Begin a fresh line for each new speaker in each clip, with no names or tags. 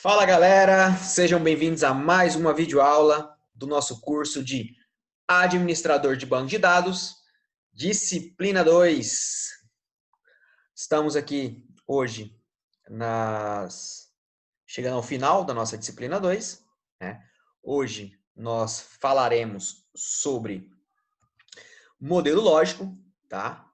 Fala galera, sejam bem-vindos a mais uma videoaula do nosso curso de Administrador de Banco de Dados, disciplina 2. Estamos aqui hoje chegando ao final da nossa disciplina 2, né? Hoje nós falaremos sobre modelo lógico, tá?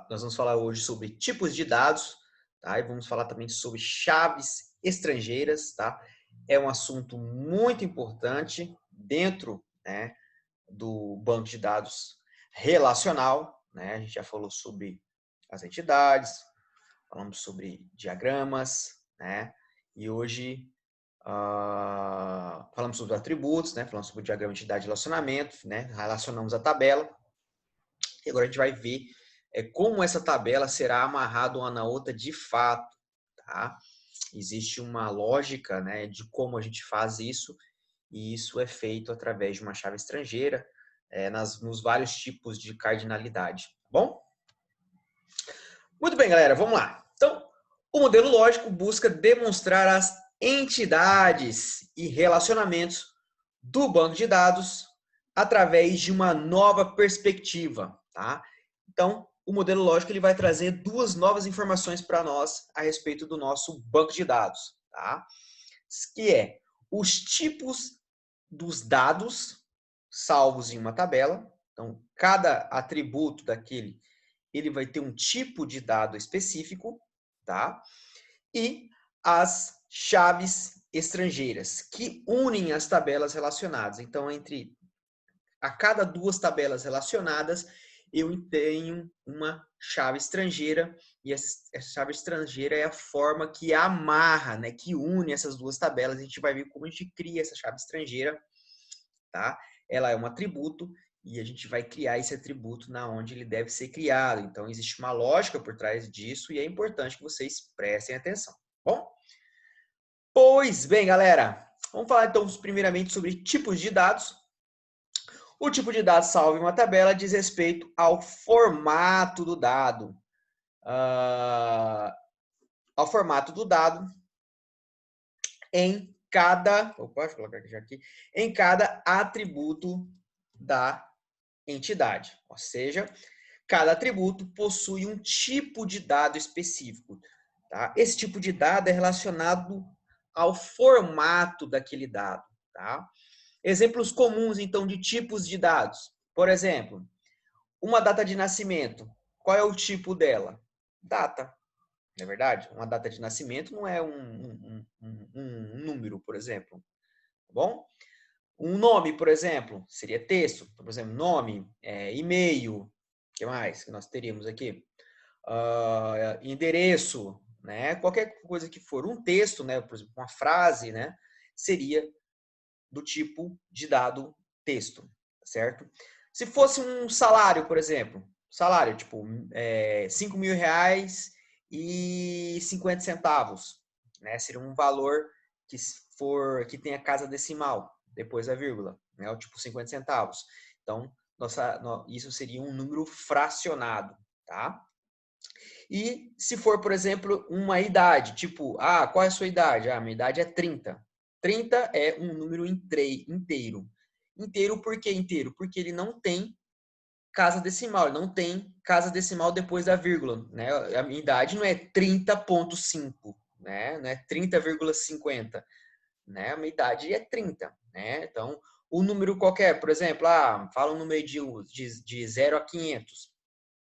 Nós vamos falar hoje sobre tipos de dados, tá? E vamos falar também sobre chaves estrangeiras, tá? É um assunto muito importante dentro, né, do banco de dados relacional, né? A gente já falou sobre as entidades, falamos sobre diagramas, né? E hoje falamos sobre atributos, né? Falamos sobre o diagrama de entidade e relacionamento, né? Relacionamos a tabela. E agora a gente vai ver como essa tabela será amarrada uma na outra de fato, tá? Existe uma lógica, né, de como a gente faz isso, e isso é feito através de uma chave estrangeira, nos vários tipos de cardinalidade, tá bom? Muito bem, galera, vamos lá. Então, o modelo lógico busca demonstrar as entidades e relacionamentos do banco de dados através de uma nova perspectiva, tá? Então, o modelo lógico ele vai trazer duas novas informações para nós a respeito do nosso banco de dados, tá? Que é os tipos dos dados salvos em uma tabela. Então, cada atributo daquele ele vai ter um tipo de dado específico, tá? E as chaves estrangeiras, que unem as tabelas relacionadas. Então, a cada duas tabelas relacionadas, eu tenho uma chave estrangeira, e essa chave estrangeira é a forma que amarra, né, que une essas duas tabelas. A gente vai ver como a gente cria essa chave estrangeira, tá? Ela é um atributo, e a gente vai criar esse atributo na onde ele deve ser criado. Então, existe uma lógica por trás disso, e é importante que vocês prestem atenção, bom? Pois bem, galera, vamos falar então primeiramente sobre tipos de dados. O tipo de dado salvo em uma tabela diz respeito ao formato do dado. Ao formato do dado em cada... Opa, deixa eu colocar aqui. Em cada atributo da entidade. Ou seja, cada atributo possui um tipo de dado específico. Tá? Esse tipo de dado é relacionado ao formato daquele dado. Tá? Exemplos comuns, então, de tipos de dados. Por exemplo, uma data de nascimento. Qual é o tipo dela? Data. Não é verdade? Uma data de nascimento não é um número, por exemplo. Tá bom? Um nome, por exemplo, seria texto. Por exemplo, nome, e-mail. O que mais que nós teríamos aqui? Endereço, né? Qualquer coisa que for um texto, né? Por exemplo, uma frase, né? Seria do tipo de dado texto, certo? Se fosse um salário, por exemplo, salário, tipo, 5 mil reais e 50 centavos, né? Seria um valor que tenha casa decimal, depois da vírgula, né? O tipo 50 centavos. Então, isso seria um número fracionado, tá? E se for, por exemplo, uma idade, tipo, qual é a sua idade? Minha idade é 30. 30 é um número inteiro. Inteiro por que inteiro? Porque ele não tem casa decimal, ele não tem casa decimal depois da vírgula, né? A minha idade não é 30,5, né? Não é 30,50, né? A minha idade é 30, né? Então, o número qualquer, por exemplo, fala um número de 0 a 500,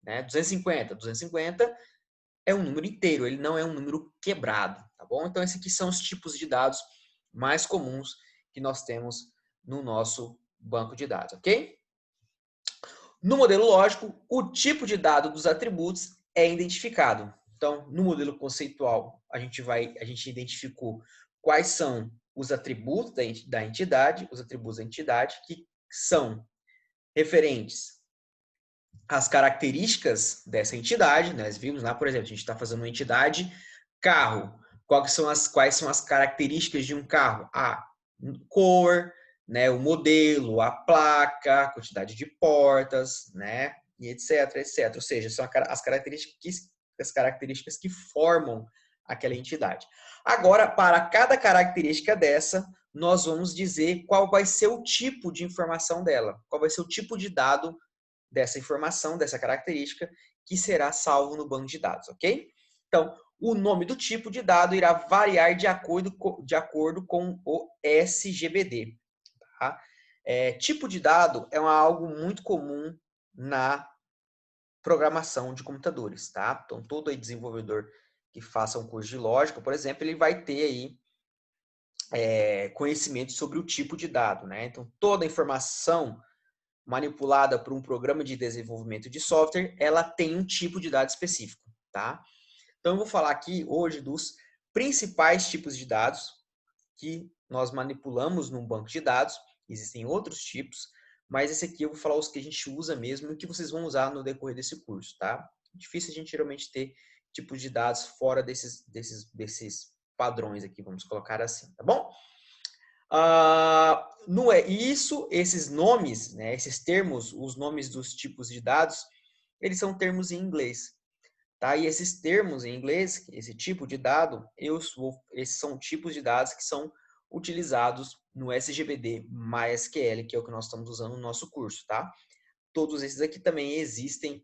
né? 250. 250 é um número inteiro, ele não é um número quebrado, tá bom? Então, esses aqui são os tipos de dados mais comuns que nós temos no nosso banco de dados, ok? No modelo lógico, o tipo de dado dos atributos é identificado. Então, no modelo conceitual, a gente identificou quais são os atributos da entidade, os atributos da entidade, que são referentes às características dessa entidade. Nós vimos lá, por exemplo, a gente está fazendo uma entidade carro. Quais são as características de um carro? A cor, né, o modelo, a placa, a quantidade de portas, né, e etc, etc. Ou seja, são as características que formam aquela entidade. Agora, para cada característica dessa, nós vamos dizer qual vai ser o tipo de informação dela, qual vai ser o tipo de dado dessa informação, dessa característica, que será salvo no banco de dados, ok? Então, o nome do tipo de dado irá variar de acordo com o SGBD. Tá? Tipo de dado é algo muito comum na programação de computadores, tá? Então, todo desenvolvedor que faça um curso de lógica, por exemplo, ele vai ter aí conhecimento sobre o tipo de dado, né? Então, toda informação manipulada por um programa de desenvolvimento de software, ela tem um tipo de dado específico, tá? Então, eu vou falar aqui hoje dos principais tipos de dados que nós manipulamos num banco de dados. Existem outros tipos, mas esse aqui eu vou falar os que a gente usa mesmo e que vocês vão usar no decorrer desse curso, tá? Difícil a gente geralmente ter tipos de dados fora desses padrões aqui, vamos colocar assim, tá bom? Não é isso, esses nomes, né, esses termos, os nomes dos tipos de dados, eles são termos em inglês. Tá? E esses termos em inglês, esse tipo de dado, esses são tipos de dados que são utilizados no SGBD MySQL, que é o que nós estamos usando no nosso curso. Tá? Todos esses aqui também existem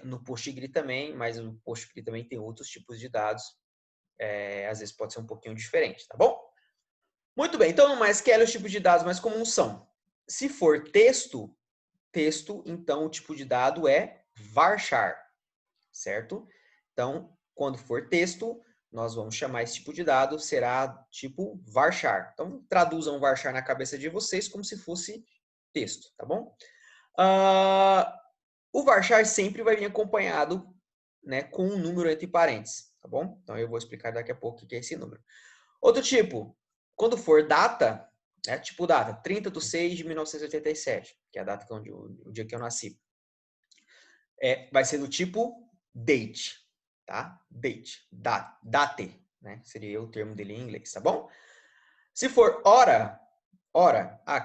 no PostgreSQL também, mas o PostgreSQL também tem outros tipos de dados. Às vezes pode ser um pouquinho diferente, tá bom? Muito bem, então no MySQL os tipos de dados mais comuns são, se for texto, então o tipo de dado é varchar. Certo? Então, quando for texto, nós vamos chamar esse tipo de dado, será tipo varchar. Então, traduzam varchar na cabeça de vocês como se fosse texto, tá bom? O varchar sempre vai vir acompanhado, né, com um número entre parênteses, tá bom? Então, eu vou explicar daqui a pouco o que é esse número. Outro tipo, quando for data, tipo data, 30/6/1987, que é a data o dia que eu nasci. Vai ser do tipo date, tá? Date, né? Seria o termo dele em inglês, tá bom? Se for hora,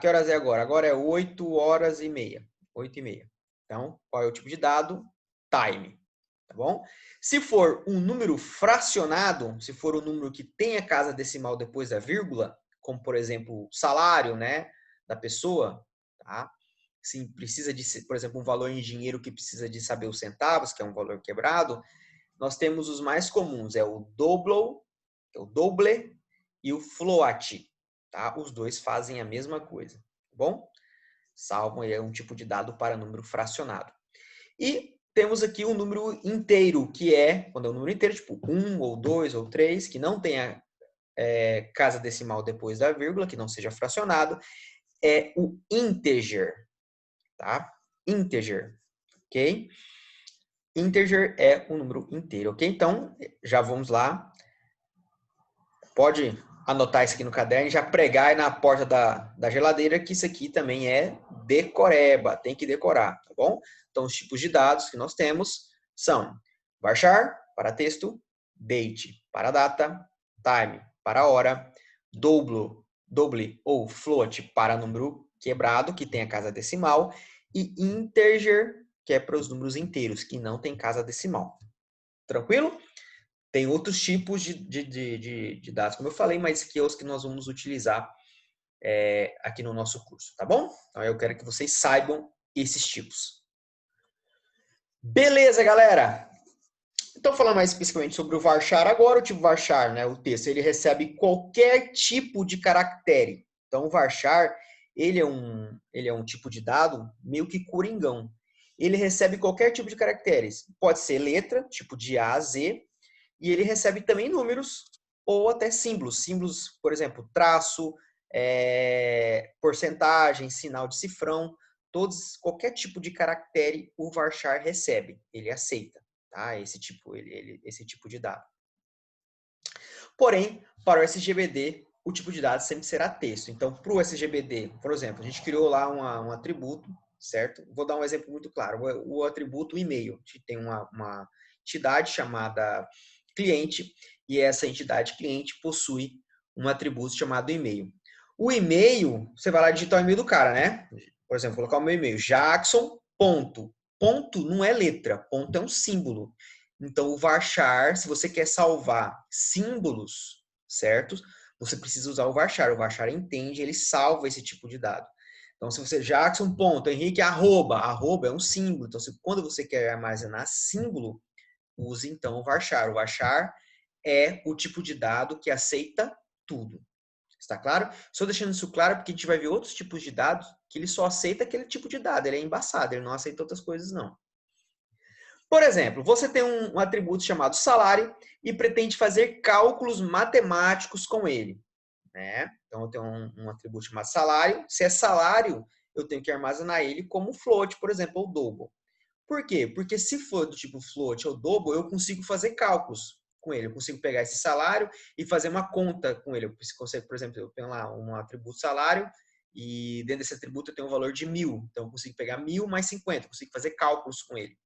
que horas é agora? Agora é 8h30, 8h30. Então, qual é o tipo de dado? Time, tá bom? Se for um número fracionado, se for um número que tem a casa decimal depois da vírgula, como por exemplo, salário, né, da pessoa, tá? Se precisa de, por exemplo, um valor em dinheiro que precisa de saber os centavos, que é um valor quebrado, nós temos os mais comuns, é o doble e o float, tá? Os dois fazem a mesma coisa, tá bom? Salvam é um tipo de dado para número fracionado. E temos aqui um número inteiro, que quando é um número inteiro, tipo 1 ou 2 ou 3, que não tenha casa decimal depois da vírgula, que não seja fracionado, é o integer, tá? Integer, ok? Integer é um número inteiro, ok? Então, já vamos lá. Pode anotar isso aqui no caderno e já pregar aí na porta da geladeira que isso aqui também é decoreba, tem que decorar, tá bom? Então, os tipos de dados que nós temos são varchar para texto, date para data, time para hora, double ou float para número quebrado, que tem a casa decimal, e integer, que é para os números inteiros, que não tem casa decimal. Tranquilo? Tem outros tipos de dados, como eu falei, mas que é os que nós vamos utilizar aqui no nosso curso, tá bom? Então, eu quero que vocês saibam esses tipos. Beleza, galera? Então, falando mais especificamente sobre o varchar agora, o tipo varchar, né, o texto, ele recebe qualquer tipo de caractere. Então, o varchar, ele é um tipo de dado meio que coringão. Ele recebe qualquer tipo de caracteres. Pode ser letra, tipo de A a Z, e ele recebe também números ou até símbolos. Símbolos, por exemplo, traço, porcentagem, sinal de cifrão, qualquer tipo de caractere o varchar recebe, ele aceita, tá? Esse tipo de dado. Porém, para o SGBD, o tipo de dado sempre será texto. Então, para o SGBD, por exemplo, a gente criou lá um atributo, certo? Vou dar um exemplo muito claro. O atributo e-mail. A gente tem uma entidade chamada cliente e essa entidade cliente possui um atributo chamado e-mail. O e-mail, você vai lá digitar o e-mail do cara, né? Por exemplo, colocar o meu e-mail, Jackson, ponto. Ponto não é letra, ponto é um símbolo. Então, o varchar, se você quer salvar símbolos, certo? Você precisa usar o varchar. O varchar entende, ele salva esse tipo de dado. Então, se você, Jackson, ponto, Henrique, arroba. Arroba é um símbolo. Então, quando você quer armazenar símbolo, use então o varchar. O varchar é o tipo de dado que aceita tudo. Está claro? Estou deixando isso claro porque a gente vai ver outros tipos de dados que ele só aceita aquele tipo de dado. Ele é embaçado, ele não aceita outras coisas, não. Por exemplo, você tem um atributo chamado salário e pretende fazer cálculos matemáticos com ele. Né? Então, eu tenho um atributo chamado salário. Se é salário, eu tenho que armazenar ele como float, por exemplo, ou double. Por quê? Porque se for do tipo float ou double, eu consigo fazer cálculos com ele. Eu consigo pegar esse salário e fazer uma conta com ele. Eu consigo, por exemplo, eu tenho lá um atributo salário e dentro desse atributo eu tenho um valor de 1.000. Então, eu consigo pegar 1.000 mais 50. Eu consigo fazer cálculos com ele.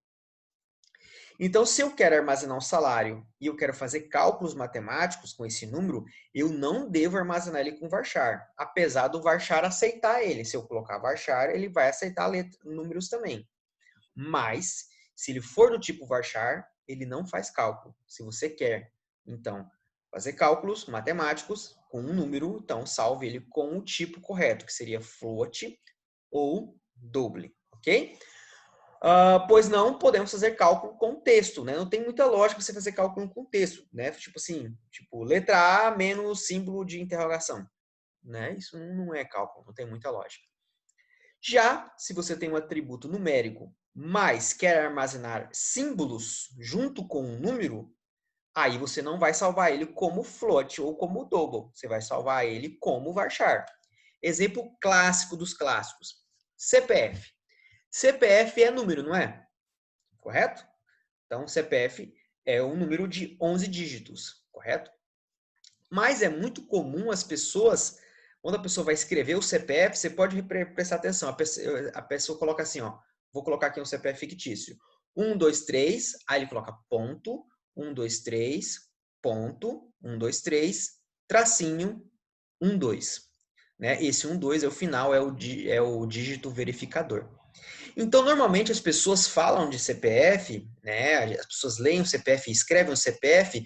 Então, se eu quero armazenar um salário e eu quero fazer cálculos matemáticos com esse número, eu não devo armazenar ele com varchar, apesar do varchar aceitar ele. Se eu colocar varchar, ele vai aceitar números também. Mas, se ele for do tipo varchar, ele não faz cálculo. Se você quer, então, fazer cálculos matemáticos com um número, então salve ele com o tipo correto, que seria float ou double, ok? Pois não podemos fazer cálculo com texto, né? Não tem muita lógica você fazer cálculo com texto, né? Tipo assim, tipo letra A menos símbolo de interrogação, né? Isso não é cálculo, não tem muita lógica. Já se você tem um atributo numérico, mas quer armazenar símbolos junto com um número, aí você não vai salvar ele como float ou como double, você vai salvar ele como varchar. Exemplo clássico dos clássicos: CPF. CPF é número, não é? Correto? Então, CPF é um número de 11 dígitos, correto? Mas é muito comum as pessoas, quando a pessoa vai escrever o CPF, você pode prestar atenção, a pessoa coloca assim, ó, vou colocar aqui um CPF fictício. 1, 2, 3, aí ele coloca ponto, 1, 2, 3, ponto, 1, 2, 3, tracinho, 1, 2. Né? Esse 1, 2 é o final, é o dígito verificador. Então, normalmente as pessoas falam de CPF, né? As pessoas leem o CPF e escrevem o CPF,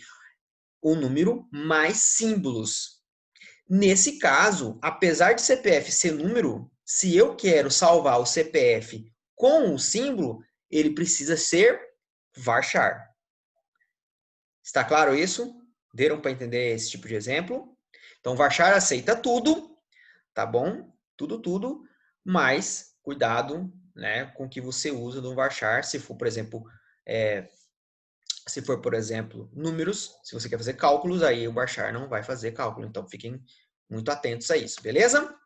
o número mais símbolos. Nesse caso, apesar de CPF ser número, se eu quero salvar o CPF com o símbolo, ele precisa ser varchar. Está claro isso? Deram para entender esse tipo de exemplo? Então, varchar aceita tudo, tá bom? Tudo, mas cuidado, né, com o que você usa no varchar. Se for, por exemplo, números, se você quer fazer cálculos, aí o varchar não vai fazer cálculo. Então, fiquem muito atentos a isso, beleza?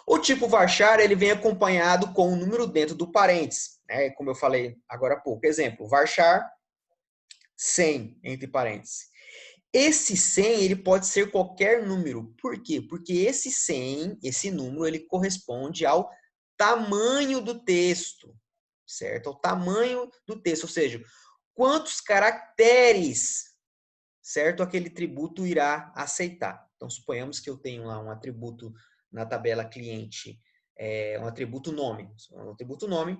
O tipo varchar, ele vem acompanhado com um número dentro do parênteses, né? Como eu falei agora há pouco. Exemplo, varchar 100 entre parênteses. Esse 100, ele pode ser qualquer número. Por quê? Porque esse 100, esse número, ele corresponde ao tamanho do texto, certo? Ao tamanho do texto, ou seja, quantos caracteres, certo, aquele atributo irá aceitar. Então, suponhamos que eu tenho lá um atributo na tabela cliente, um atributo nome. Um atributo nome,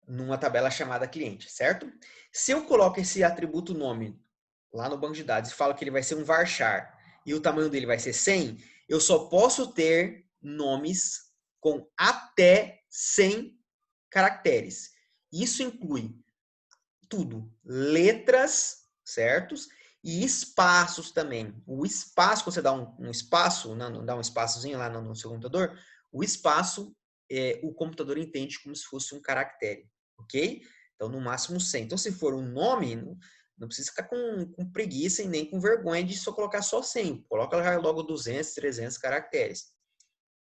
numa tabela chamada cliente, certo? Se eu coloco esse atributo nome lá no banco de dados e falo que ele vai ser um varchar e o tamanho dele vai ser 100, eu só posso ter nomes com até 100 caracteres. Isso inclui tudo, letras, certos? E espaços também. O espaço, quando você dá um espaço, não dá um espaçozinho lá no seu computador, o espaço o computador entende como se fosse um caractere, ok? Então, no máximo 100. Então, se for um nome, não precisa ficar com preguiça e nem com vergonha de só colocar só 100. Coloca logo 200, 300 caracteres.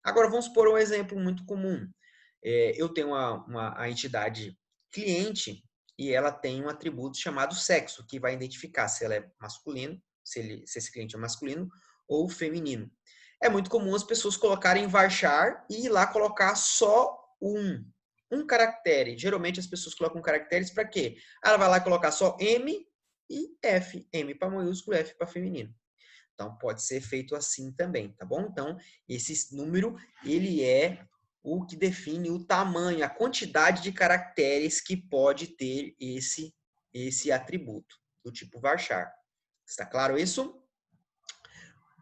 Agora, vamos por um exemplo muito comum. Eu tenho a entidade cliente e ela tem um atributo chamado sexo, que vai identificar se ela é masculino, se esse cliente é masculino ou feminino. É muito comum as pessoas colocarem varchar e ir lá colocar só um caractere. Geralmente as pessoas colocam caracteres para quê? Ela vai lá colocar só M e F. M para maiúsculo, F para feminino. Então pode ser feito assim também, tá bom? Então esse número ele é o que define o tamanho, a quantidade de caracteres que pode ter esse atributo do tipo varchar. Está claro isso?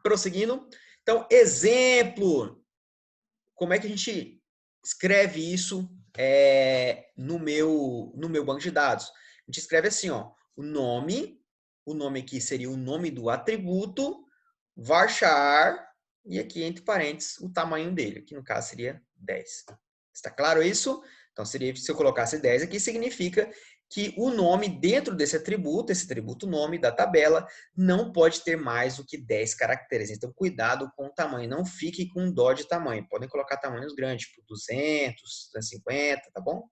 Prosseguindo. Então, exemplo. Como é que a gente escreve isso no meu banco de dados? A gente escreve assim, ó, o nome aqui seria o nome do atributo, varchar, e aqui entre parênteses o tamanho dele, que no caso seria 10. Está claro isso? Então, seria, se eu colocasse 10 aqui, significa que o nome dentro desse atributo, esse atributo nome da tabela, não pode ter mais do que 10 caracteres. Então, cuidado com o tamanho. Não fique com dó de tamanho. Podem colocar tamanhos grandes, tipo 200, 250, tá bom?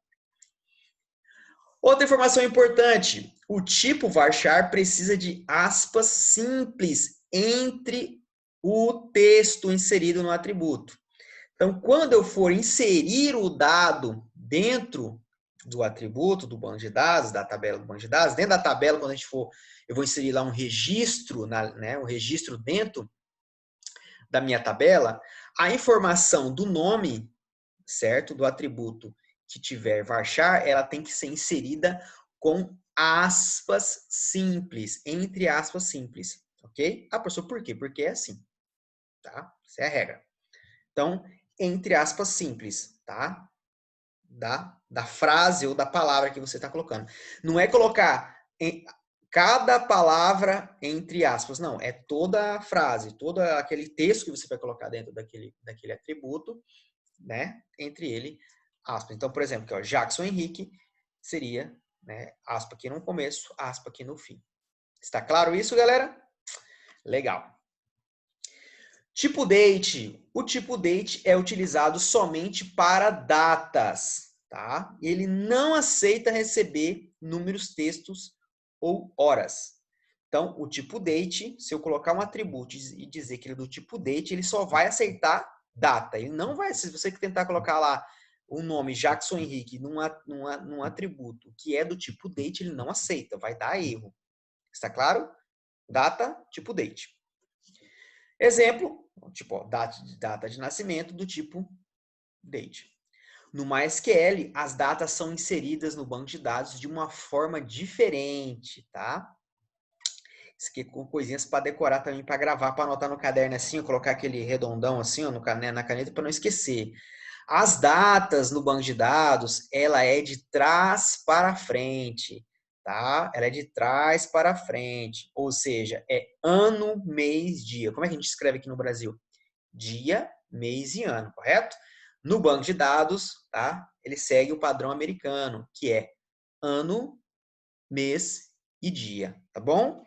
Outra informação importante. O tipo varchar precisa de aspas simples entre o texto inserido no atributo. Então, quando eu for inserir o dado dentro do atributo do banco de dados, da tabela do banco de dados, dentro da tabela, quando a gente for, eu vou inserir lá um registro, um registro dentro da minha tabela, a informação do nome, certo, do atributo que tiver varchar, ela tem que ser inserida com aspas simples, entre aspas simples, ok? Ah, professor, por quê? Porque é assim, tá? Essa é a regra. Então, entre aspas simples, tá? Da frase ou da palavra que você está colocando. Não é colocar cada palavra entre aspas, não. É toda a frase, todo aquele texto que você vai colocar dentro daquele atributo, né? Entre ele, aspas. Então, por exemplo, aqui, ó, Jackson Henrique seria, né, aspa aqui no começo, aspa aqui no fim. Está claro isso, galera? Legal. Tipo date. O tipo date é utilizado somente para datas, tá? Ele não aceita receber números, textos ou horas. Então, o tipo date, se eu colocar um atributo e dizer que ele é do tipo date, ele só vai aceitar data. Ele não vai, se você tentar colocar lá o nome Jackson Henrique num atributo que é do tipo date, ele não aceita, vai dar erro. Está claro? Data, tipo date. Exemplo, tipo, ó, data de nascimento do tipo date. No MySQL, as datas são inseridas no banco de dados de uma forma diferente, tá? Isso aqui com coisinhas para decorar também, para gravar, para anotar no caderno assim, colocar aquele redondão assim, ó, na caneta para não esquecer. As datas no banco de dados, ela é de trás para frente, tá? Ela é de trás para frente, ou seja, é ano, mês, dia. Como é que a gente escreve aqui no Brasil? Dia, mês e ano, correto? No banco de dados, tá? Ele segue o padrão americano, que é ano, mês e dia, tá bom?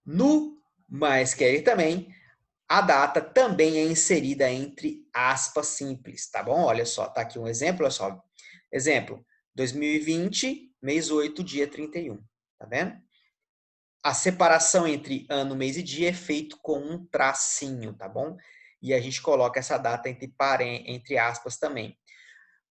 No MySQL também, a data também é inserida entre aspas simples, tá bom? Olha só, tá aqui um exemplo, olha só. Exemplo, 2020, mês 8, dia 31, tá vendo? A separação entre ano, mês e dia é feito com um tracinho, tá bom? E a gente coloca essa data entre aspas também.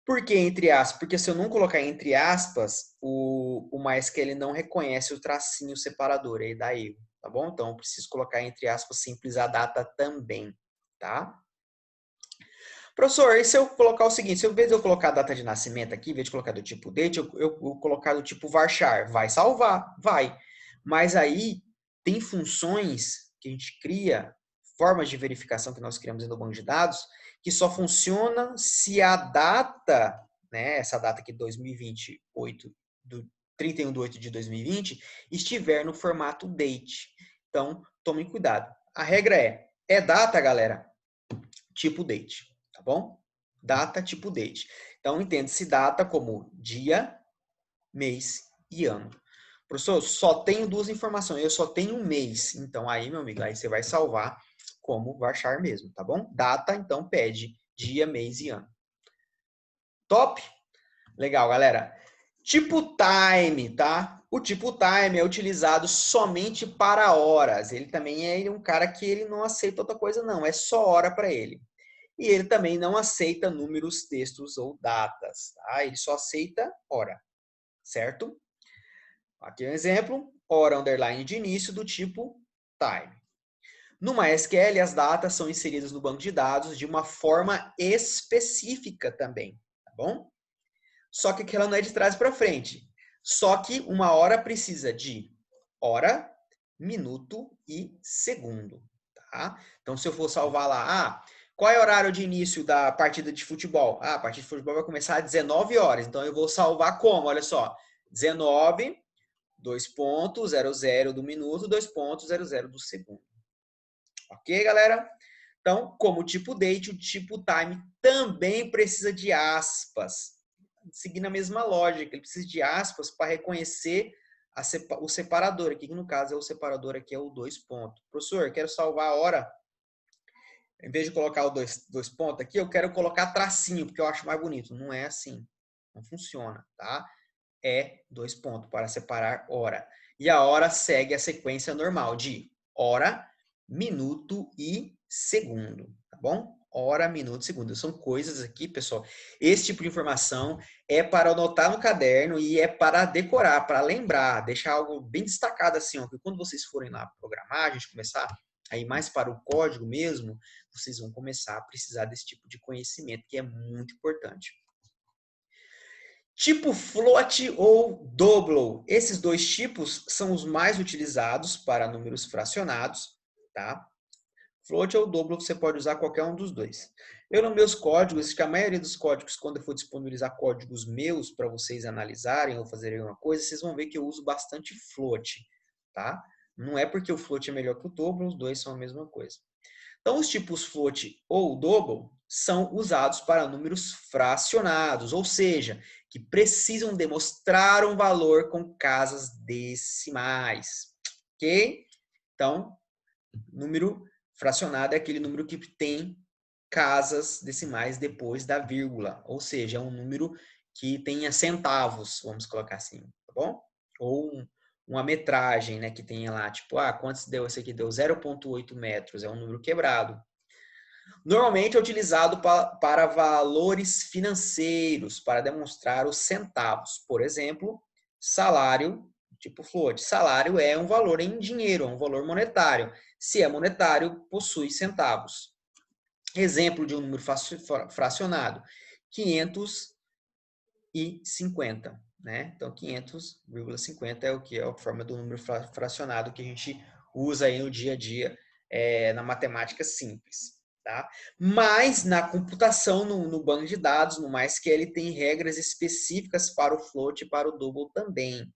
Por que entre aspas? Porque se eu não colocar entre aspas, o MySQL não reconhece o tracinho separador, aí dá erro, tá bom? Então, eu preciso colocar entre aspas simples a data também, tá? Professor, e se eu colocar o seguinte, se ao invés de eu colocar a data de nascimento aqui, em vez de colocar do tipo date, eu colocar do tipo varchar, vai salvar? Vai. Mas aí tem funções que a gente cria, formas de verificação que nós criamos no banco de dados, que só funciona se a data, né, essa data aqui 2028, do 31 de 8 de 2020, estiver no formato date. Então, tomem cuidado. A regra é data, galera, tipo date, tá bom? Data tipo date. Então, entende-se data como dia, mês e ano. Professor, só tenho duas informações, eu só tenho um mês. Então, aí, meu amigo, aí você vai salvar como varchar mesmo, tá bom? Data, então, pede dia, mês e ano. Top? Legal, galera. Tipo time, tá? O tipo time é utilizado somente para horas. Ele também é um cara que ele não aceita outra coisa, não. É só hora para ele. E ele também não aceita números, textos ou datas, tá? Ele só aceita hora, certo? Aqui é um exemplo, hora underline de início do tipo time. No MySQL, as datas são inseridas no banco de dados de uma forma específica também, tá bom? Só que aquela não é de trás para frente. Só que uma hora precisa de hora, minuto e segundo, tá? Então, se eu for salvar lá, qual é o horário de início da partida de futebol? A partida de futebol vai começar às 19 horas. Então, eu vou salvar como? Olha só, 19, 2.00 do minuto, 2.00 do segundo. Ok, galera? Então, como o tipo date, o tipo time também precisa de aspas. Seguindo a mesma lógica, ele precisa de aspas para reconhecer o separador. Aqui, que no caso é o separador, aqui é o 2 pontos. Professor, quero salvar a hora. Em vez de colocar o dois pontos aqui, eu quero colocar tracinho, porque eu acho mais bonito. Não é assim. Não funciona, tá? É 2 pontos para separar hora. E a hora segue a sequência normal de hora, minuto e segundo, tá bom? Hora, minuto, segundo. São coisas aqui, pessoal. Esse tipo de informação é para anotar no caderno e é para decorar, para lembrar, deixar algo bem destacado assim, ó, que quando vocês forem lá programar, a gente começar a ir mais para o código mesmo, vocês vão começar a precisar desse tipo de conhecimento, que é muito importante. Tipo float ou double. Esses dois tipos são os mais utilizados para números fracionados, tá? Float ou double, você pode usar qualquer um dos dois. Eu, nos meus códigos, que a maioria dos códigos, quando eu for disponibilizar códigos meus para vocês analisarem ou fazerem alguma coisa, vocês vão ver que eu uso bastante float, tá? Não é porque o float é melhor que o double, os dois são a mesma coisa. Então, os tipos float ou double são usados para números fracionados, ou seja, que precisam demonstrar um valor com casas decimais, ok? Então, número fracionado é aquele número que tem casas decimais depois da vírgula, ou seja, é um número que tenha centavos, vamos colocar assim, tá bom? Ou uma metragem, né, que tenha lá, tipo, quantos deu? Esse aqui deu 0,8 metros, é um número quebrado. Normalmente é utilizado para valores financeiros, para demonstrar os centavos. Por exemplo, salário, tipo float. Salário é um valor em dinheiro, é um valor monetário. Se é monetário, possui centavos. Exemplo de um número fracionado, 550. Né? Então, 500,50 é o que? É a forma do número fracionado que a gente usa aí no dia a dia, na matemática simples. Tá? Mas na computação, no banco de dados, no MySQL, tem regras específicas para o float e para o double também.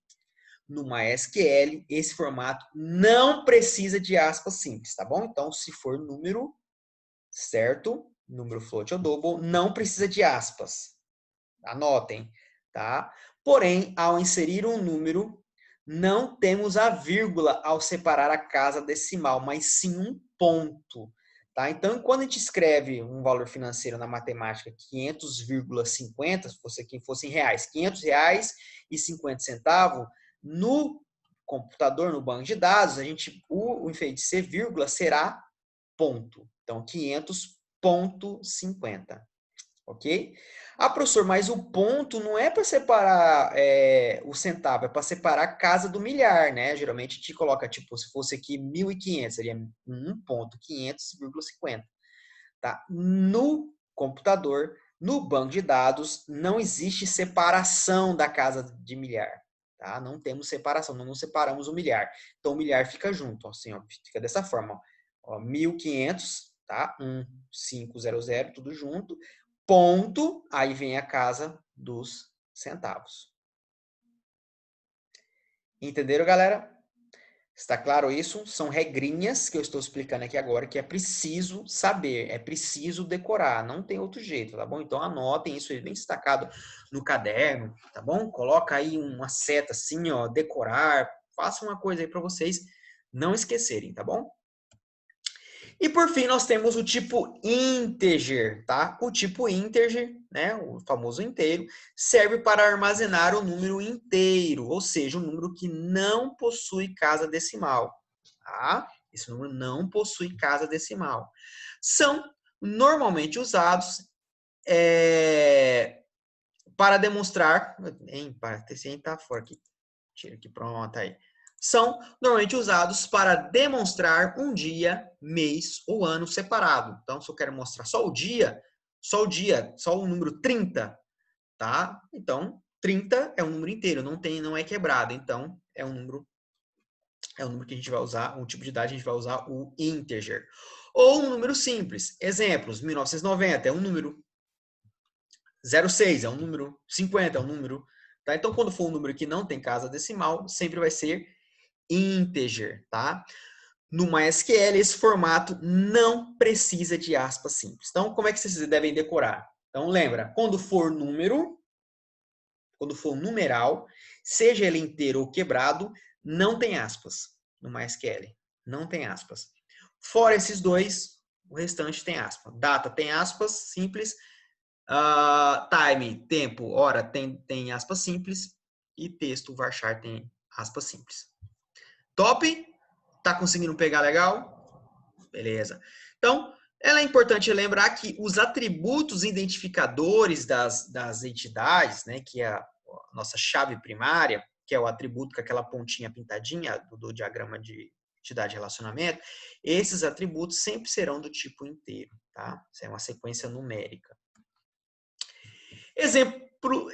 No MySQL, esse formato não precisa de aspas simples, tá bom? Então, se for número, certo? Número float ou double, não precisa de aspas. Anotem, tá? Porém, ao inserir um número, não temos a vírgula ao separar a casa decimal, mas sim um ponto. Tá? Então, quando a gente escreve um valor financeiro na matemática 500,50, se fosse quem fosse em reais, 500 reais e 50 centavos, no computador, no banco de dados, o efeito de ser vírgula será ponto. Então, 500,50. Ok? Professor, mas o ponto não é para separar o centavo, é para separar a casa do milhar, né? Geralmente a gente coloca, tipo, se fosse aqui 1.500, seria 1.500,50. Tá? No computador, no banco de dados, não existe separação da casa de milhar. Tá? Não temos separação, não separamos o milhar. Então, o milhar fica junto, assim, ó, fica dessa forma. Ó, 1.500, tá? 1.500, tudo junto. Ponto, aí vem a casa dos centavos. Entenderam, galera? Está claro isso? São regrinhas que eu estou explicando aqui agora que é preciso saber, é preciso decorar, não tem outro jeito, tá bom? Então anotem isso aí bem destacado no caderno, tá bom? Coloca aí uma seta assim, ó, decorar, faça uma coisa aí para vocês não esquecerem, tá bom? E por fim, nós temos o tipo integer, tá? O tipo integer, né, o famoso inteiro, serve para armazenar o número inteiro, ou seja, um número que não possui casa decimal, tá? Esse número não possui casa decimal. São normalmente usados para demonstrar... Para tá fora aqui. Tira aqui, pronto, aí. são normalmente usados para demonstrar um dia, mês ou ano separado. Então, se eu quero mostrar só o dia, só o número 30, tá? Então, 30 é um número inteiro, não é quebrado. Então, é um número que a gente vai usar, um tipo de dado a gente vai usar o integer. Ou um número simples. Exemplos, 1990 é um número, 06 é um número, 50 é um número. Tá? Então, quando for um número que não tem casa decimal, sempre vai ser integer, tá? No MySQL, esse formato não precisa de aspas simples. Então, como é que vocês devem decorar? Então, lembra, quando for número, quando for numeral, seja ele inteiro ou quebrado, não tem aspas no MySQL. Não tem aspas. Fora esses dois, o restante tem aspas. Data tem aspas simples. Time, tempo, hora tem aspas simples. E texto, varchar tem aspas simples. Top? Tá conseguindo pegar legal? Beleza. Então, é importante lembrar que os atributos identificadores das entidades, né, que é a nossa chave primária, que é o atributo com aquela pontinha pintadinha do diagrama de entidade de relacionamento, esses atributos sempre serão do tipo inteiro, tá? Isso é uma sequência numérica.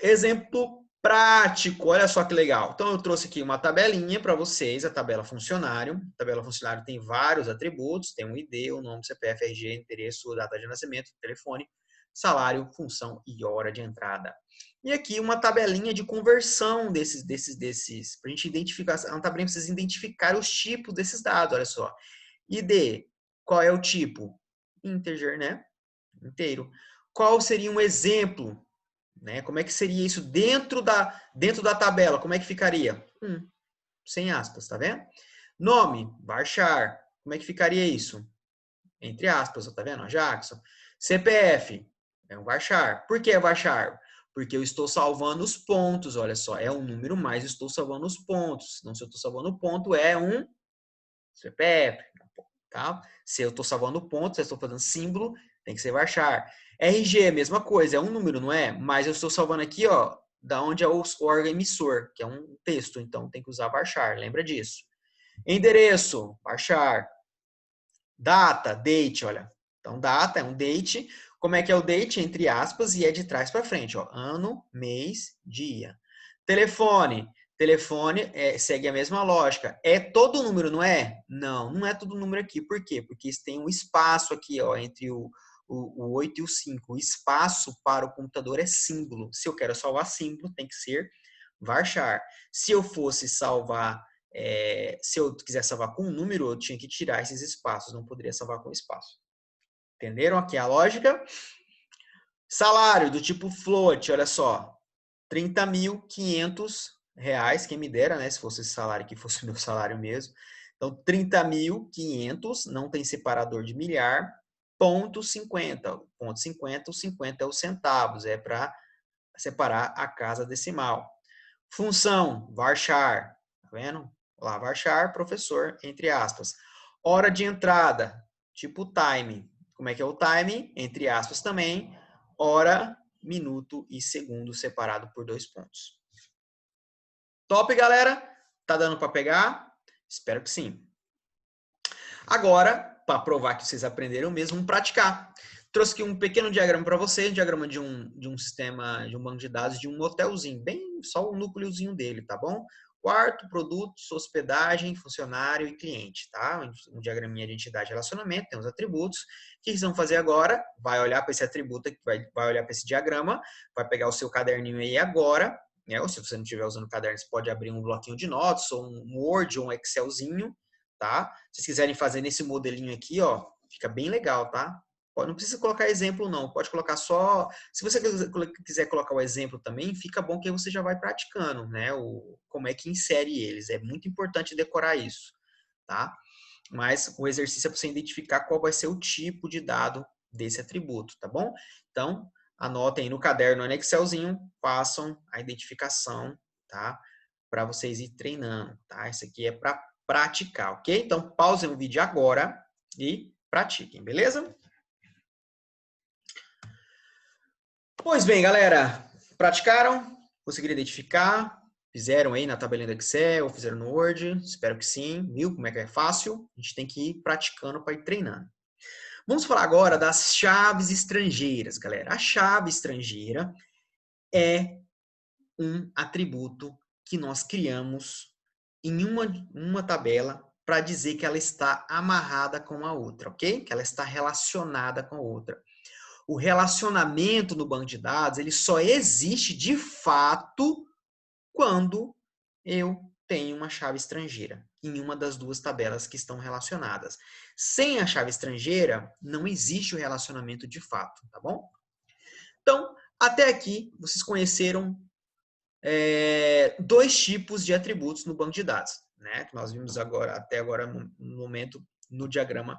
Exemplo prático, olha só que legal. Então, eu trouxe aqui uma tabelinha para vocês, a tabela funcionário. A tabela funcionário tem vários atributos, tem um ID, o nome, CPF, RG, endereço, data de nascimento, telefone, salário, função e hora de entrada. E aqui uma tabelinha de conversão desses para a gente identificar, uma tabelinha para vocês identificar os tipos desses dados, olha só. ID, qual é o tipo? Integer, né? Inteiro. Qual seria um exemplo? Né? Como é que seria isso dentro da tabela? Como é que ficaria? Sem aspas, tá vendo? Nome, varchar. Como é que ficaria isso? Entre aspas, tá vendo? Jackson. CPF, é um varchar. Por que é varchar? Porque eu estou salvando os pontos, olha só. É um número, mas eu estou salvando os pontos. Então, se eu estou salvando o ponto, é um CPF. Tá? Se eu estou salvando pontos, se eu estou fazendo símbolo, tem que ser varchar. RG, mesma coisa, é um número, não é? Mas eu estou salvando aqui, ó, da onde é o órgão emissor, que é um texto, então tem que usar varchar, lembra disso. Endereço, varchar. Data, date, olha. Então, data é um date. Como é que é o date? Entre aspas, e é de trás para frente, ó. Ano, mês, dia. Telefone. Telefone segue a mesma lógica. É todo número, não é? Não, não é todo número aqui. Por quê? Porque tem um espaço aqui, ó, entre o 8 e o 5. O espaço para o computador é símbolo. Se eu quero salvar símbolo, tem que ser varchar. Se eu fosse salvar se eu quiser salvar com um número, eu tinha que tirar esses espaços, não poderia salvar com espaço. Entenderam aqui a lógica? Salário do tipo float, olha só, R$30.500, quem me dera, né? Se fosse esse salário aqui, fosse o meu salário mesmo. Então, 30.500, não tem separador de milhar, ponto 50. Ponto 50, o 50 é os centavos, é para separar a casa decimal. Função, varchar, tá vendo? Lá, varchar, professor, entre aspas. Hora de entrada, tipo time. Como é que é o time? Entre aspas também. Hora, minuto e segundo separado por 2 pontos. Top, galera? Tá dando para pegar? Espero que sim. Agora, para provar que vocês aprenderam mesmo, vamos praticar. Trouxe aqui um pequeno diagrama para vocês, um diagrama de um sistema, de um banco de dados, de um hotelzinho, bem só o núcleozinho dele, tá bom? Quarto, produtos, hospedagem, funcionário e cliente, tá? Um diagraminha de entidade e relacionamento, tem os atributos. O que vocês vão fazer agora? Vai olhar para esse atributo, vai olhar para esse diagrama, vai pegar o seu caderninho aí agora, né? Ou se você não estiver usando o caderno, você pode abrir um bloquinho de notas, ou um Word, ou um Excelzinho, tá? Se vocês quiserem fazer nesse modelinho aqui, ó, fica bem legal, tá? Não precisa colocar exemplo, não. Pode colocar só... Se você quiser colocar o exemplo também, fica bom que aí você já vai praticando, né? Como é que insere eles. É muito importante decorar isso, tá? Mas o exercício é para você identificar qual vai ser o tipo de dado desse atributo, tá bom? Então, anotem aí no caderno, no Excelzinho, façam a identificação, tá? Para vocês ir treinando, tá? Isso aqui é para praticar, ok? Então, pausem o vídeo agora e pratiquem, beleza? Pois bem, galera, praticaram? Conseguiram identificar? Fizeram aí na tabelinha do Excel, ou fizeram no Word? Espero que sim. Viu como é que é fácil? A gente tem que ir praticando para ir treinando. Vamos falar agora das chaves estrangeiras, galera. A chave estrangeira é um atributo que nós criamos em uma tabela para dizer que ela está amarrada com a outra, ok? Que ela está relacionada com a outra. O relacionamento no banco de dados, ele só existe de fato quando eu tenho uma chave estrangeira em uma das duas tabelas que estão relacionadas. Sem a chave estrangeira, não existe o relacionamento de fato, tá bom? Então, até aqui, vocês conheceram dois tipos de atributos no banco de dados, né? Que nós vimos até agora no momento no diagrama,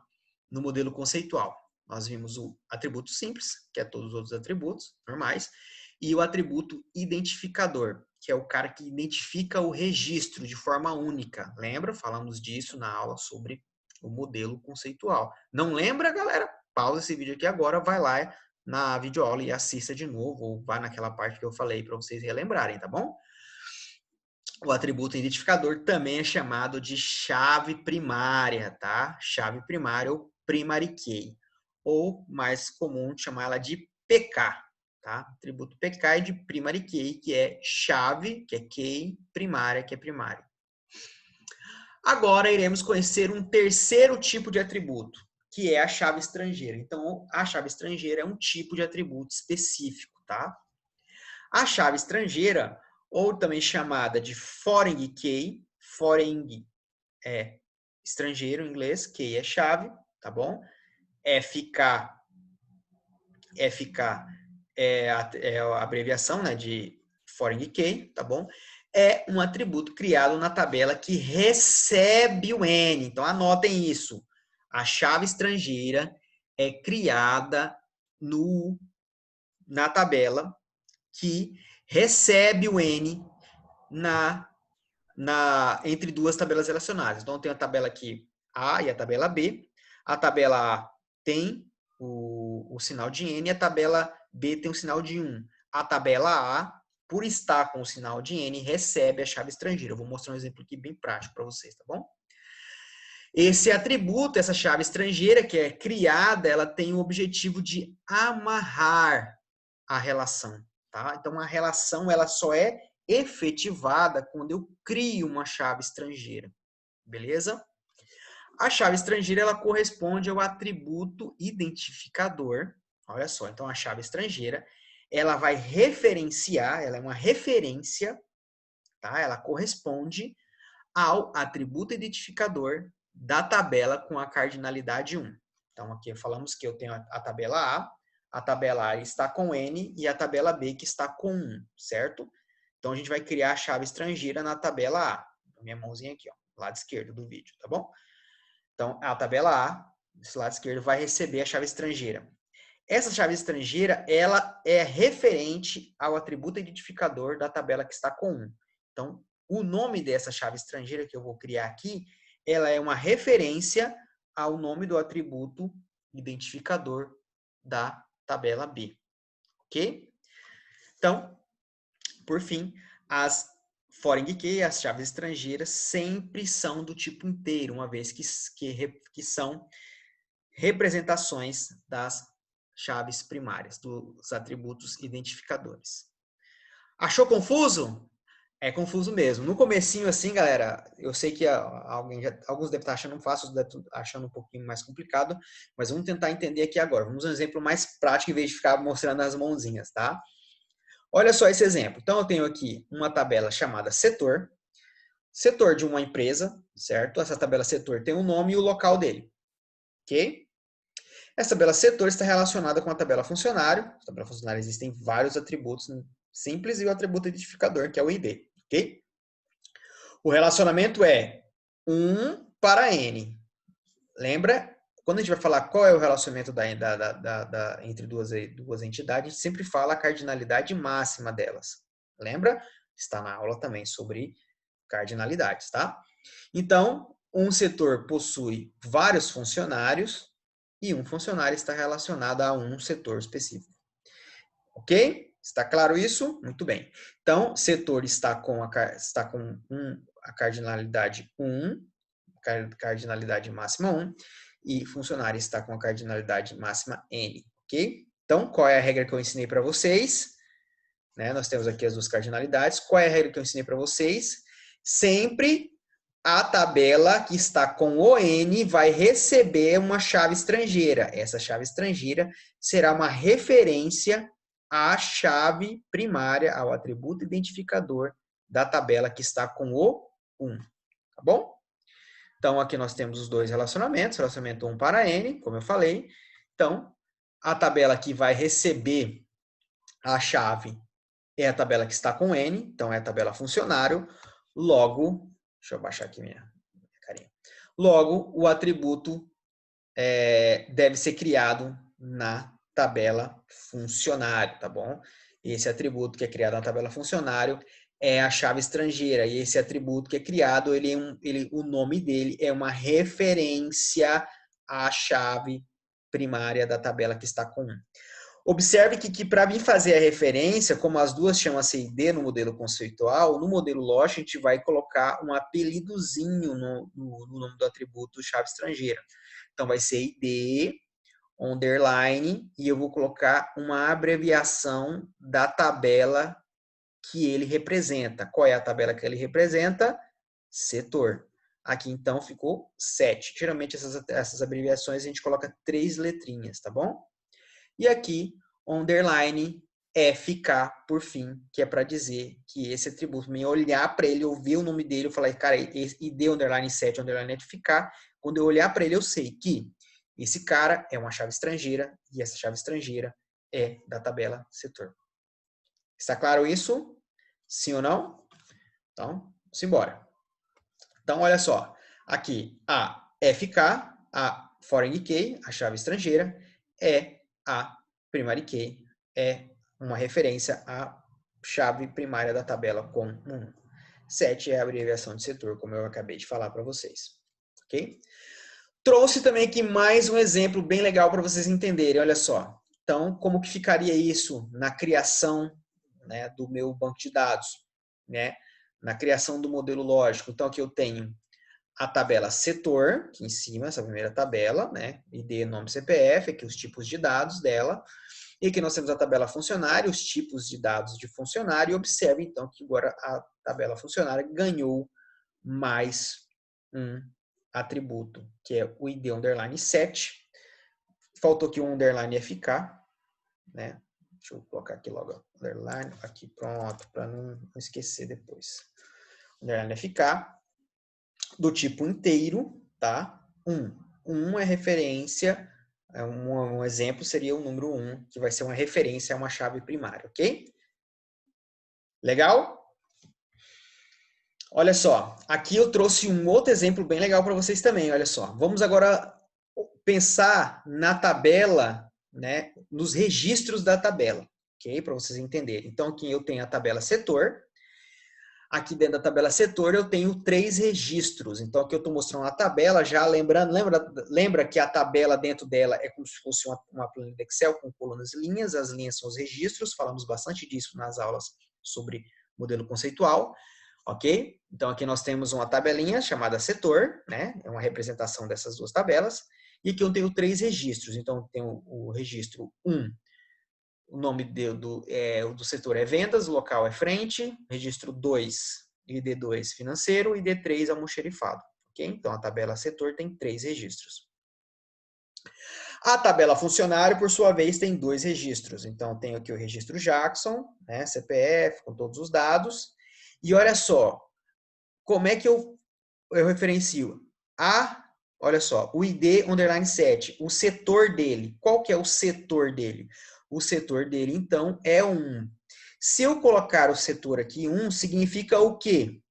no modelo conceitual. Nós vimos o atributo simples, que é todos os outros atributos normais, e o atributo identificador, que é o cara que identifica o registro de forma única. Lembra? Falamos disso na aula sobre o modelo conceitual. Não lembra, galera? Pausa esse vídeo aqui agora, vai lá na videoaula e assista de novo, ou vá naquela parte que eu falei para vocês relembrarem, tá bom? O atributo identificador também é chamado de chave primária, tá? Chave primária ou primary key, ou mais comum chamar ela de PK, tá? Atributo PK é de primary key, que é chave, que é key, primária, que é primária. Agora iremos conhecer um terceiro tipo de atributo, que é a chave estrangeira. Então, a chave estrangeira é um tipo de atributo específico, tá? A chave estrangeira, ou também chamada de foreign key, foreign é estrangeiro em inglês, key é chave, tá bom? FK é a abreviação, né, de foreign key, tá bom? É um atributo criado na tabela que recebe o N. Então, anotem isso. A chave estrangeira é criada na tabela que recebe o N entre duas tabelas relacionadas. Então, tem a tabela aqui A e a tabela B. A tabela A tem o sinal de N e a tabela B tem o sinal de 1. A tabela A, por estar com o sinal de N, recebe a chave estrangeira. Eu vou mostrar um exemplo aqui bem prático para vocês, tá bom? Esse atributo, essa chave estrangeira que é criada, ela tem o objetivo de amarrar a relação, tá? Então, a relação ela só é efetivada quando eu crio uma chave estrangeira, beleza? A chave estrangeira ela corresponde ao atributo identificador. Olha só, então a chave estrangeira ela vai referenciar, ela é uma referência, tá? Ela corresponde ao atributo identificador da tabela com a cardinalidade 1. Então aqui falamos que eu tenho a tabela A está com N e a tabela B que está com 1, certo? Então a gente vai criar a chave estrangeira na tabela A. Minha mãozinha aqui, ó, lado esquerdo do vídeo, tá bom? Então, a tabela A, desse lado esquerdo, vai receber a chave estrangeira. Essa chave estrangeira, ela é referente ao atributo identificador da tabela que está com 1. Então, o nome dessa chave estrangeira que eu vou criar aqui, ela é uma referência ao nome do atributo identificador da tabela B. Ok? Então, por fim, as foreign key, as chaves estrangeiras, sempre são do tipo inteiro, uma vez que são representações das chaves primárias, dos atributos identificadores. Achou confuso? É confuso mesmo. No comecinho, assim, galera, eu sei que alguns devem estar achando fácil, devem estar achando um pouquinho mais complicado, mas vamos tentar entender aqui agora. Vamos um exemplo mais prático, em vez de ficar mostrando as mãozinhas, tá? Olha só esse exemplo. Então, eu tenho aqui uma tabela chamada setor. Setor de uma empresa, certo? Essa tabela setor tem um nome e o local dele. Ok? Essa tabela setor está relacionada com a tabela funcionário. Na tabela funcionário existem vários atributos simples e o atributo identificador, que é o ID. Ok? O relacionamento é 1 para N. Lembra? Quando a gente vai falar qual é o relacionamento entre duas entidades, a gente sempre fala a cardinalidade máxima delas. Lembra? Está na aula também sobre cardinalidades, tá? Então, um setor possui vários funcionários e um funcionário está relacionado a um setor específico. Ok? Está claro isso? Muito bem. Então, setor está com a cardinalidade 1, cardinalidade máxima 1, e funcionário está com a cardinalidade máxima N, ok? Então, qual é a regra que eu ensinei para vocês? Né? Nós temos aqui as duas cardinalidades. Qual é a regra que eu ensinei para vocês? Sempre a tabela que está com o N vai receber uma chave estrangeira. Essa chave estrangeira será uma referência à chave primária, ao atributo identificador da tabela que está com o 1. Tá bom? Então, aqui nós temos os dois relacionamentos. Relacionamento 1 para N, como eu falei. Então, a tabela que vai receber a chave é a tabela que está com N, então é a tabela funcionário. Logo, deixa eu baixar aqui minha carinha. Logo, o atributo deve ser criado na tabela funcionário, tá bom? Esse atributo que é criado na tabela funcionário é a chave estrangeira. E esse atributo que é criado, o nome dele é uma referência à chave primária da tabela que está com 1. Observe que para mim fazer a referência, como as duas chamam C e D no modelo conceitual, no modelo lógico a gente vai colocar um apelidozinho no nome do atributo chave estrangeira. Então vai ser ID, underline, e eu vou colocar uma abreviação da tabela que ele representa. Qual é a tabela que ele representa? Setor. Aqui então ficou 7. Geralmente essas abreviações a gente coloca 3 letrinhas, tá bom? E aqui, underline FK, por fim, que é para dizer que esse atributo, me olhar para ele, eu ver o nome dele, eu falar, cara, ID underline 7, underline FK, quando eu olhar para ele, eu sei que esse cara é uma chave estrangeira e essa chave estrangeira é da tabela setor. Está claro isso? Sim ou não? Então, simbora. Então, olha só. Aqui, a FK, a foreign key, a chave estrangeira, é a primary key, é uma referência à chave primária da tabela com 1. 7 é a abreviação de setor, como eu acabei de falar para vocês. Ok? Trouxe também aqui mais um exemplo bem legal para vocês entenderem. Olha só. Então, como que ficaria isso na criação, né, do meu banco de dados? Né? Na criação do modelo lógico. Então, aqui eu tenho a tabela setor, aqui em cima, essa primeira tabela, né? ID, nome, CPF, aqui os tipos de dados dela. E aqui nós temos a tabela funcionário, os tipos de dados de funcionário. E observe, então, que agora a tabela funcionária ganhou mais um atributo, que é o ID underline 7. Faltou aqui um underline FK, né? Deixa eu colocar aqui logo, underline, aqui, pronto, para não esquecer depois. Underline FK. Do tipo inteiro, tá? 1. 1 é referência, um exemplo seria o número 1, que vai ser uma referência a uma chave primária, ok? Legal? Olha só, aqui eu trouxe um outro exemplo bem legal para vocês também, olha só. Vamos agora pensar na tabela, né, nos registros da tabela, ok? Para vocês entenderem. Então, aqui eu tenho a tabela setor. Aqui dentro da tabela setor eu tenho 3 registros. Então aqui eu estou mostrando a tabela, já lembrando, lembra que a tabela dentro dela é como se fosse uma planilha Excel com colunas e linhas. As linhas são os registros, falamos bastante disso nas aulas sobre modelo conceitual, ok? Então aqui nós temos uma tabelinha chamada setor, né? É uma representação dessas duas tabelas. E aqui eu tenho 3 registros. Então eu tenho o registro 1. O nome do setor é vendas, o local é frente, registro 2, ID2 financeiro, e ID3 almoxerifado. Okay? Então, a tabela setor tem 3 registros. A tabela funcionário, por sua vez, tem 2 registros. Então, tenho aqui o registro Jackson, né, CPF, com todos os dados. E olha só, como é que eu referencio? Olha só, o ID underline 7, o setor dele. Qual que é o setor dele? O setor dele, então, é 1. Se eu colocar o setor aqui, 1, significa o quê?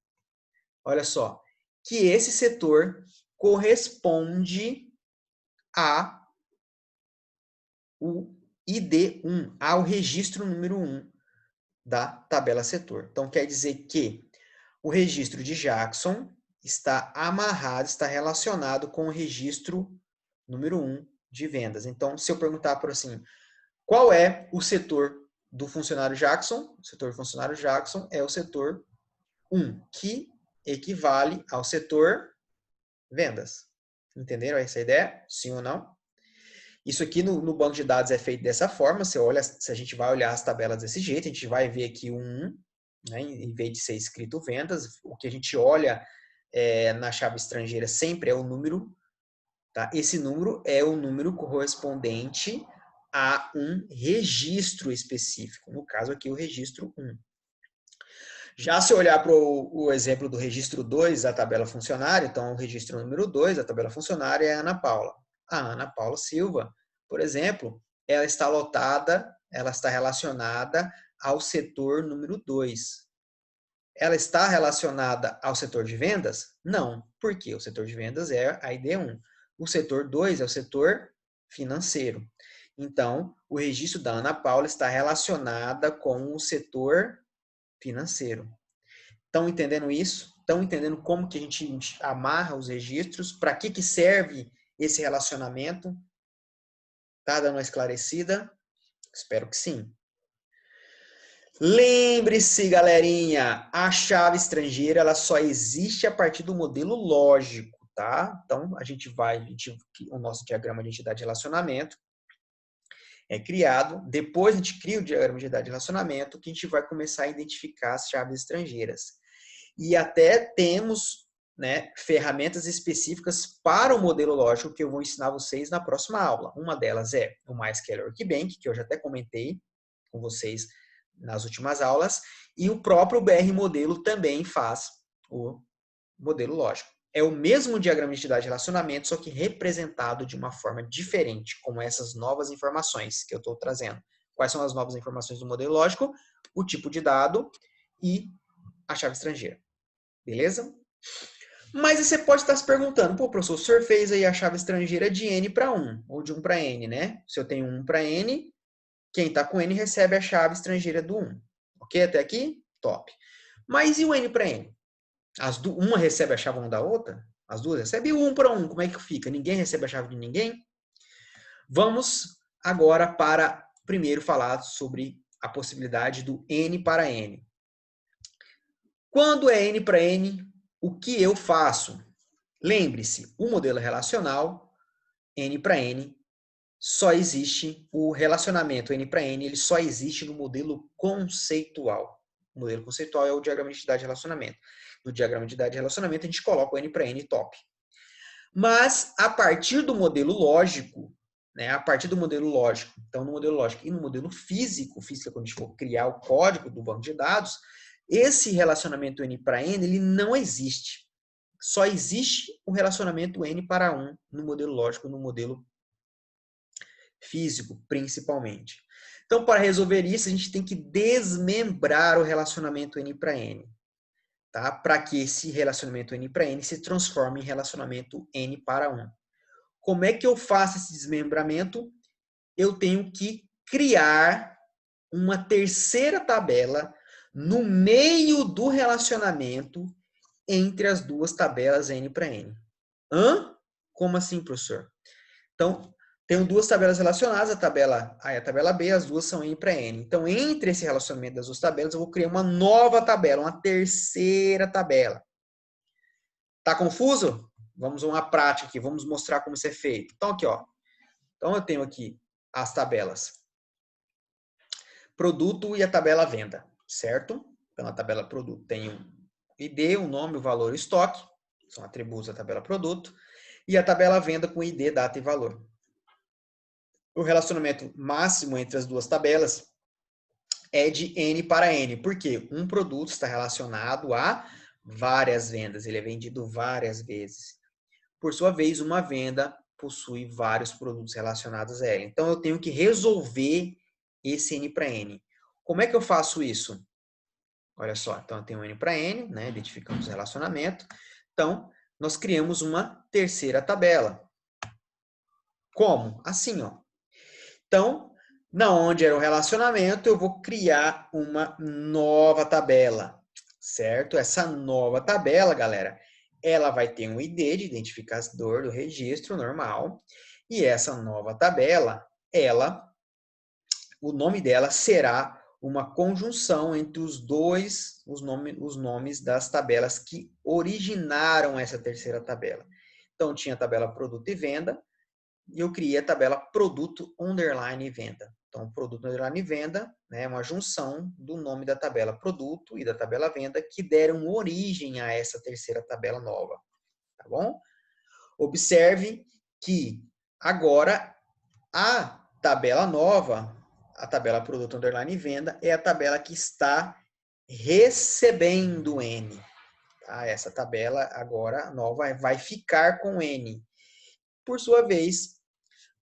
Olha só, que esse setor corresponde ao ID1, ao registro número 1 da tabela setor. Então, quer dizer que o registro de Jackson está amarrado, está relacionado com o registro número 1 de vendas. Então, se eu perguntar por assim, qual é o setor do funcionário Jackson, o setor do funcionário Jackson é o setor 1, que equivale ao setor vendas. Entenderam essa ideia? Sim ou não? Isso aqui no banco de dados é feito dessa forma. Você olha, se a gente vai olhar as tabelas desse jeito, a gente vai ver aqui um 1, né, em vez de ser escrito vendas, o que a gente olha na chave estrangeira sempre é o número. Tá? Esse número é o número correspondente a um registro específico. No caso aqui, o registro 1. Já se olhar para o exemplo do registro 2, a tabela funcionária, então o registro número 2, a tabela funcionária é a Ana Paula. A Ana Paula Silva, por exemplo, ela está lotada, ela está relacionada ao setor número 2. Ela está relacionada ao setor de vendas? Não. Por quê? O setor de vendas é a ID1. O setor 2 é o setor financeiro. Então, o registro da Ana Paula está relacionada com o setor financeiro. Estão entendendo isso? Estão entendendo como que a gente amarra os registros? Para que serve esse relacionamento? Tá dando uma esclarecida? Espero que sim. Lembre-se, galerinha, a chave estrangeira ela só existe a partir do modelo lógico, tá? Então, o nosso diagrama de entidade de relacionamento é criado. Depois a gente cria o diagrama de entidade de relacionamento, que a gente vai começar a identificar as chaves estrangeiras. E até temos, né, ferramentas específicas para o modelo lógico que eu vou ensinar vocês na próxima aula. Uma delas é o MySQL Workbench, que eu já até comentei com vocês nas últimas aulas, e o próprio BR Modelo também faz o modelo lógico. É o mesmo diagrama de entidade de relacionamento, só que representado de uma forma diferente, como essas novas informações que eu estou trazendo. Quais são as novas informações do modelo lógico? O tipo de dado e a chave estrangeira. Beleza? Mas você pode estar se perguntando, pô, professor, o senhor fez aí a chave estrangeira de N para 1, ou de 1 para N, né? Se eu tenho 1 para N, quem está com N recebe a chave estrangeira do 1. Ok até aqui? Top. Mas e o N para N? Uma recebe a chave uma da outra? As duas recebem 1 para 1. Como é que fica? Ninguém recebe a chave de ninguém? Vamos agora para primeiro falar sobre a possibilidade do N para N. Quando é N para N, o que eu faço? Lembre-se, o modelo relacional, N para N, só existe, o relacionamento N para N, ele só existe no modelo conceitual. O modelo conceitual é o diagrama de entidade de relacionamento. No diagrama de entidade de relacionamento, a gente coloca o N para N top. Mas, a partir do modelo lógico, né, a partir do modelo lógico, então no modelo lógico e no modelo físico, quando a gente for criar o código do banco de dados, esse relacionamento N para N, ele não existe. Só existe o relacionamento N para 1 no modelo lógico, no modelo físico, principalmente. Então, para resolver isso, a gente tem que desmembrar o relacionamento N para N. Tá? Para que esse relacionamento N para N se transforme em relacionamento N para 1. Como é que eu faço esse desmembramento? Eu tenho que criar uma terceira tabela no meio do relacionamento entre as duas tabelas N para N. Hã? Como assim, professor? Então, tenho duas tabelas relacionadas, a tabela A e a tabela B, as duas são N para N. Então, entre esse relacionamento das duas tabelas, eu vou criar uma nova tabela, uma terceira tabela. Tá confuso? Vamos a uma prática aqui, vamos mostrar como isso é feito. Então, aqui, ó. Então, eu tenho aqui as tabelas produto e a tabela venda, certo? Então, a tabela produto tem o ID, o nome, o valor e o estoque, são atributos da tabela produto, e a tabela venda com ID, data e valor. O relacionamento máximo entre as duas tabelas é de N para N, porque um produto está relacionado a várias vendas, ele é vendido várias vezes. Por sua vez, uma venda possui vários produtos relacionados a ela. Então, eu tenho que resolver esse N para N. Como é que eu faço isso? Olha só, então eu tenho N para N, né? Identificamos o relacionamento. Então, nós criamos uma terceira tabela. Como? Assim, ó. Então, na onde era o relacionamento, eu vou criar uma nova tabela, certo? Essa nova tabela, galera, ela vai ter um ID de identificador do registro normal. E essa nova tabela, ela o nome dela será uma conjunção entre os nomes das tabelas que originaram essa terceira tabela. Então, tinha a tabela produto e venda, e eu criei a tabela produto underline venda. Então, produto underline venda, né, é uma junção do nome da tabela produto e da tabela venda que deram origem a essa terceira tabela nova. Tá bom? Observe que agora a tabela nova, a tabela produto underline venda, é a tabela que está recebendo N. Tá? Essa tabela agora nova vai ficar com N. Por sua vez,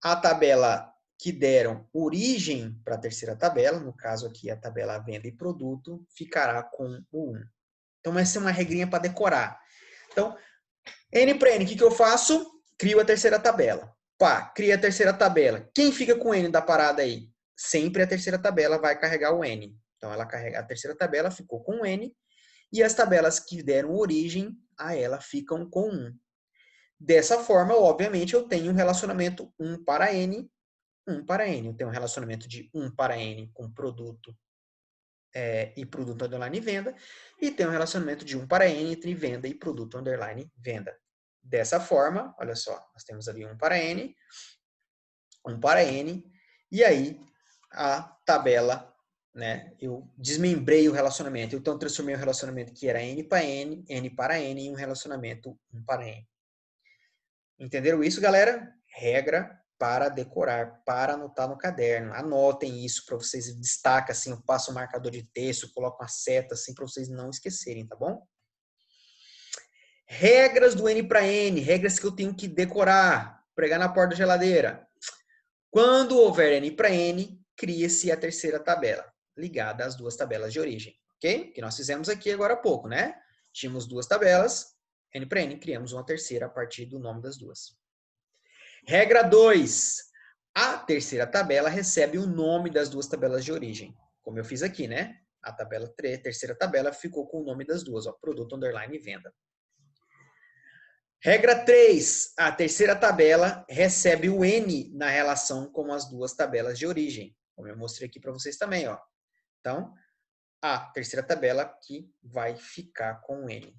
a tabela que deram origem para a terceira tabela, no caso aqui a tabela venda e produto, ficará com o 1. Então, essa é uma regrinha para decorar. Então, N para N, o que eu faço? Crio a terceira tabela. Pá, cria a terceira tabela. Quem fica com o N da parada aí? Sempre a terceira tabela vai carregar o N. Então, ela carrega a terceira tabela, ficou com o N, e as tabelas que deram origem a ela ficam com 1. Dessa forma, obviamente, eu tenho um relacionamento 1 para N, 1 para N. Eu tenho um relacionamento de 1 para N com produto e produto underline venda, e tenho um relacionamento de 1 para N entre venda e produto underline venda. Dessa forma, olha só, nós temos ali 1 para N, 1 para N, e aí a tabela, né, eu desmembrei o relacionamento, então transformei o relacionamento que era N para N, N para N, em um relacionamento 1 para N. Entenderam isso, galera? Regra para decorar, para anotar no caderno. Anotem isso para vocês, destaca assim, eu passo um marcador de texto, coloco uma seta assim para vocês não esquecerem, tá bom? Regras do N para N, regras que eu tenho que decorar, pregar na porta da geladeira. Quando houver N para N, cria-se a terceira tabela, ligada às duas tabelas de origem, ok? Que nós fizemos aqui agora há pouco, né? Tínhamos duas tabelas, N para N, criamos uma terceira a partir do nome das duas. Regra 2. A terceira tabela recebe o nome das duas tabelas de origem, como eu fiz aqui, né? A terceira tabela ficou com o nome das duas, ó, produto underline venda. Regra 3. A terceira tabela recebe o N na relação com as duas tabelas de origem, como eu mostrei aqui para vocês também, ó. Então, a terceira tabela que vai ficar com o N.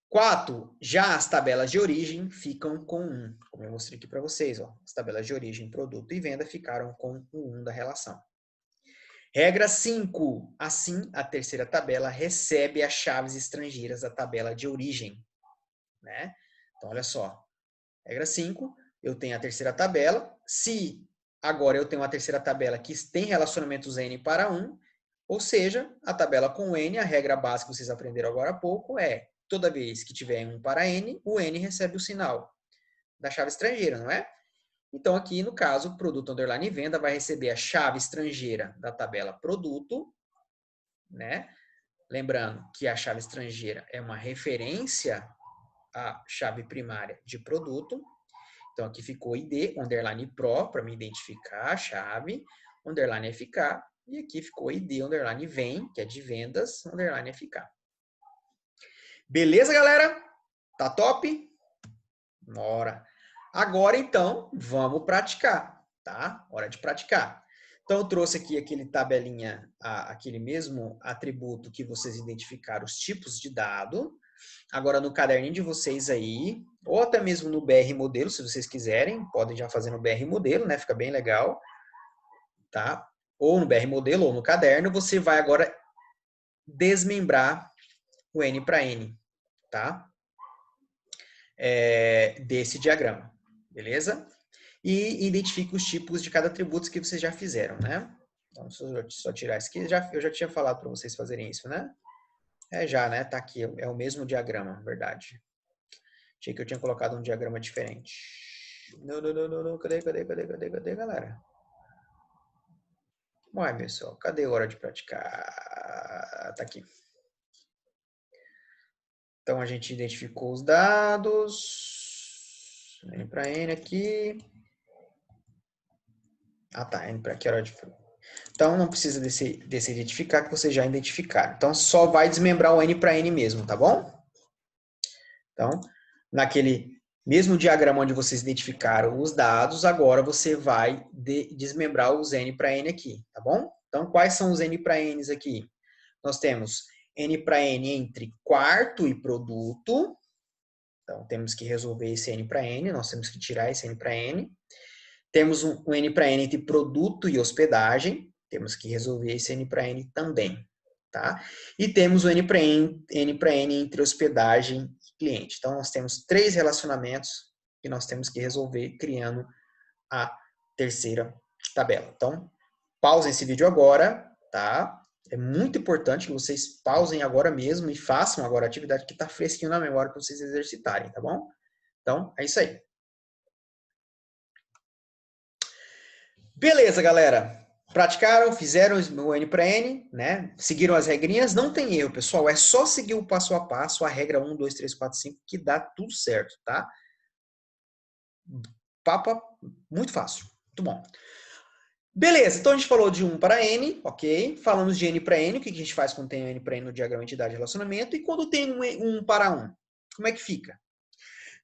4. Já as tabelas de origem ficam com 1, como eu mostrei aqui para vocês, ó. As tabelas de origem, produto e venda ficaram com o 1 da relação. Regra 5. Assim, a terceira tabela recebe as chaves estrangeiras da tabela de origem, né? Então, olha só. Regra 5, eu tenho a terceira tabela. Se agora eu tenho uma terceira tabela que tem relacionamentos N para 1, ou seja, a tabela com N, a regra básica que vocês aprenderam agora há pouco é, toda vez que tiver 1 para N, o N recebe o sinal da chave estrangeira, não é? Então, aqui, no caso, produto underline venda vai receber a chave estrangeira da tabela produto, né? Lembrando que a chave estrangeira é uma referência à chave primária de produto. Então, aqui ficou ID, underline pro, para me identificar a chave, underline FK, e aqui ficou ID, underline vem, que é de vendas, underline FK. Beleza, galera? Tá top? Bora. Agora, então, vamos praticar, tá? Hora de praticar. Então, eu trouxe aqui aquele tabelinha, aquele mesmo atributo que vocês identificaram os tipos de dado. Agora, no caderninho de vocês aí, ou até mesmo no BR Modelo, se vocês quiserem, podem já fazer no BR Modelo, né? Fica bem legal, tá? Ou no BR Modelo, ou no caderno, você vai agora desmembrar o N para N, tá? Desse diagrama, beleza? E identifique os tipos de cada atributo que vocês já fizeram, né? Então, só tirar isso aqui. Eu já tinha falado para vocês fazerem isso, né? Já, né? Tá aqui. É o mesmo diagrama, verdade. Achei que eu tinha colocado um diagrama diferente. Não. Cadê, galera? Uai, pessoal. Cadê a hora de praticar? Tá aqui. Então, a gente identificou os dados. N para N aqui. Ah, tá. N para aqui, hora de... Então, não precisa desse identificar, que vocês já identificaram. Então, só vai desmembrar o N para N mesmo, tá bom? Então, naquele Mesmo o diagrama onde vocês identificaram os dados, agora você vai desmembrar os N para N aqui, tá bom? Então, quais são os N para Ns aqui? Nós temos N para N entre quarto e produto. Então, temos que resolver esse N para N, nós temos que tirar esse N para N. Temos um N para N entre produto e hospedagem, temos que resolver esse N para N também, tá? E temos o N para N entre hospedagem e cliente. Então, nós temos 3 relacionamentos que nós temos que resolver criando a terceira tabela. Então, pausem esse vídeo agora, tá? É muito importante que vocês pausem agora mesmo e façam agora a atividade que está fresquinho na memória para vocês exercitarem, tá bom? Então, é isso aí. Beleza, galera. Praticaram, fizeram o N para N, né? Seguiram as regrinhas, não tem erro, pessoal. É só seguir o passo a passo, a regra 1, 2, 3, 4, 5, que dá tudo certo, tá? Papo muito fácil, muito bom. Beleza, então a gente falou de 1 para N, ok? Falamos de N para N, o que a gente faz quando tem N para N no diagrama entidade de relacionamento, e quando tem 1 para 1, como é que fica?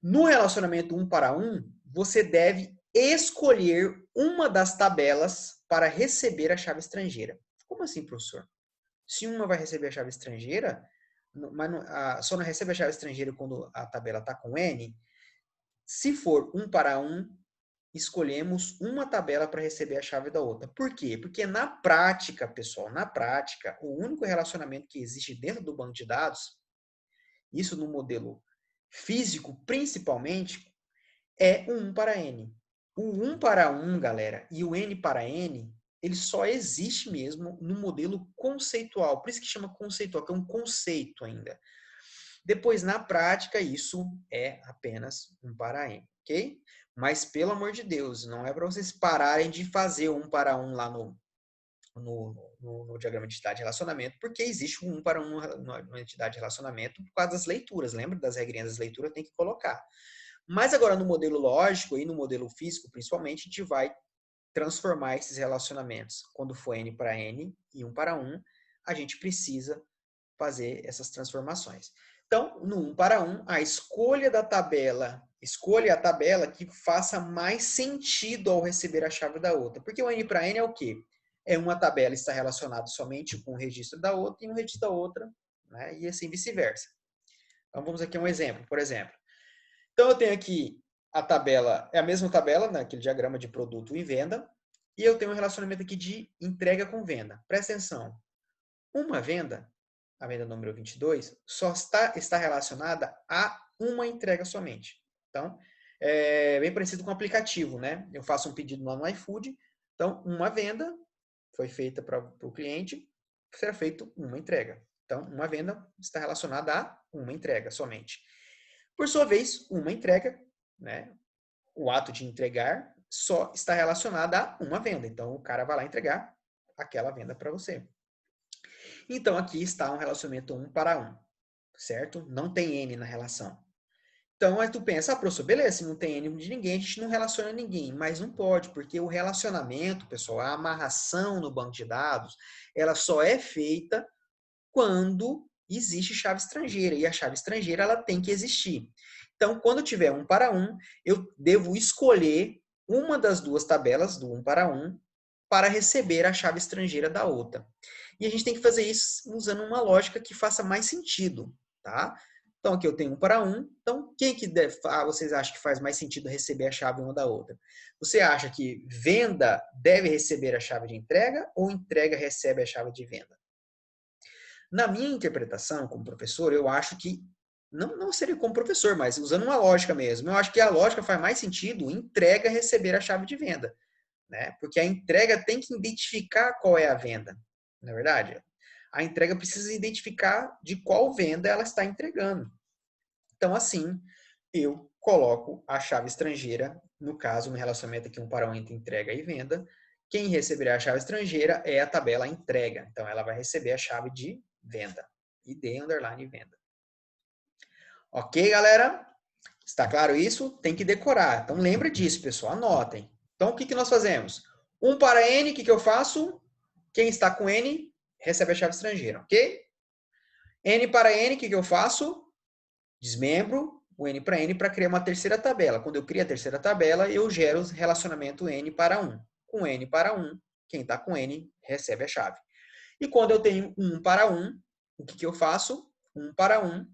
No relacionamento 1 para 1, você deve escolher uma das tabelas para receber a chave estrangeira. Como assim, professor? Se uma vai receber a chave estrangeira, mas só não recebe a chave estrangeira quando a tabela está com N, se for 1 para 1, escolhemos uma tabela para receber a chave da outra. Por quê? Porque na prática, pessoal, na prática, o único relacionamento que existe dentro do banco de dados, isso no modelo físico principalmente, é o 1 para N. O 1 para 1, galera, e o N para N, ele só existe mesmo no modelo conceitual. Por isso que chama conceitual, que é um conceito ainda. Depois, na prática, isso é apenas 1 para N, ok? Mas, pelo amor de Deus, não é para vocês pararem de fazer 1 para 1 lá no diagrama de entidade de relacionamento, porque existe um 1 para 1 na entidade de relacionamento por causa das leituras. Lembra das regrinhas das leituras? Tem que colocar. Mas agora no modelo lógico e no modelo físico, principalmente, a gente vai transformar esses relacionamentos. Quando for N para N e 1 para 1, a gente precisa fazer essas transformações. Então, no 1 para 1, a escolha da tabela, escolha a tabela que faça mais sentido ao receber a chave da outra. Porque o N para N é o quê? É uma tabela está relacionada somente com o registro da outra e um registro da outra, né? E assim vice-versa. Então, vamos aqui a um exemplo. Por exemplo, então eu tenho aqui a tabela, é a mesma tabela, né, aquele diagrama de produto e venda, e eu tenho um relacionamento aqui de entrega com venda. Presta atenção. Uma venda, a venda número 22, só está relacionada a uma entrega somente. Então, é bem parecido com o aplicativo, né? Eu faço um pedido lá no iFood, então uma venda foi feita para o cliente, será feito uma entrega. Então, uma venda está relacionada a uma entrega somente. Por sua vez, uma entrega, né? O ato de entregar só está relacionado a uma venda. Então, o cara vai lá entregar aquela venda para você. Então, aqui está um relacionamento 1 para 1, certo? Não tem N na relação. Então, aí tu pensa, professor, beleza, se não tem N de ninguém, a gente não relaciona ninguém. Mas não pode, porque o relacionamento, pessoal, a amarração no banco de dados, ela só é feita quando existe chave estrangeira. E a chave estrangeira, ela tem que existir. Então, quando tiver 1 para 1, eu devo escolher uma das duas tabelas, do 1 para 1, para receber a chave estrangeira da outra. E a gente tem que fazer isso usando uma lógica que faça mais sentido, tá? Então, aqui eu tenho 1 para 1. Então, quem que vocês acham que faz mais sentido receber a chave uma da outra? Você acha que venda deve receber a chave de entrega ou entrega recebe a chave de venda? Na minha interpretação, como professor, eu acho que, não seria como professor, mas usando uma lógica mesmo, eu acho que a lógica faz mais sentido entrega receber a chave de venda, né? Porque a entrega tem que identificar qual é a venda, não é verdade? A entrega precisa identificar de qual venda ela está entregando. Então, assim, eu coloco a chave estrangeira, no caso, no relacionamento aqui 1 para 1 entre entrega e venda, quem receberá a chave estrangeira é a tabela entrega. Então, ela vai receber a chave de venda. ID underline venda. Ok, galera? Está claro isso? Tem que decorar. Então, lembra disso, pessoal. Anotem. Então, o que nós fazemos? 1 para N, o que eu faço? Quem está com N recebe a chave estrangeira, ok? N para N, o que eu faço? Desmembro, o N para N, para criar uma terceira tabela. Quando eu crio a terceira tabela, eu gero o relacionamento N para 1. Com N para 1, quem está com N recebe a chave. E quando eu tenho 1 para 1, o que eu faço? 1 para 1,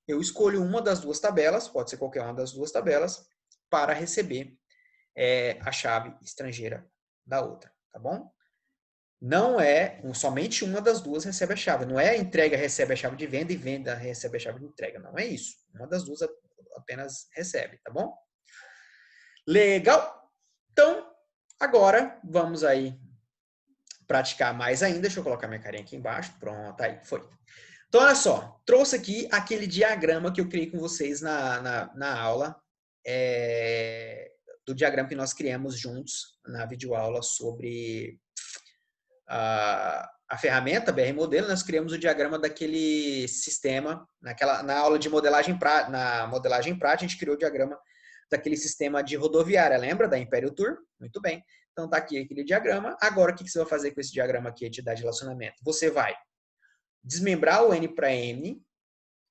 eu escolho uma das duas tabelas, pode ser qualquer uma das duas tabelas, para receber a chave estrangeira da outra, tá bom? Não é, somente uma das duas recebe a chave. Não é a entrega recebe a chave de venda e venda recebe a chave de entrega. Não é isso. Uma das duas apenas recebe, tá bom? Legal? Então, agora vamos aí praticar mais ainda. Deixa eu colocar minha carinha aqui embaixo. Pronto, aí, foi. Então, olha só. Trouxe aqui aquele diagrama que eu criei com vocês na aula. Do diagrama que nós criamos juntos na videoaula sobre a ferramenta BR Modelo. Nós criamos o diagrama daquele sistema. Na aula de modelagem prática, a gente criou o diagrama daquele sistema de rodoviária. Lembra da Império Tour? Muito bem. Então, tá aqui aquele diagrama. Agora, o que você vai fazer com esse diagrama aqui, entidade de relacionamento? Você vai desmembrar o N para N,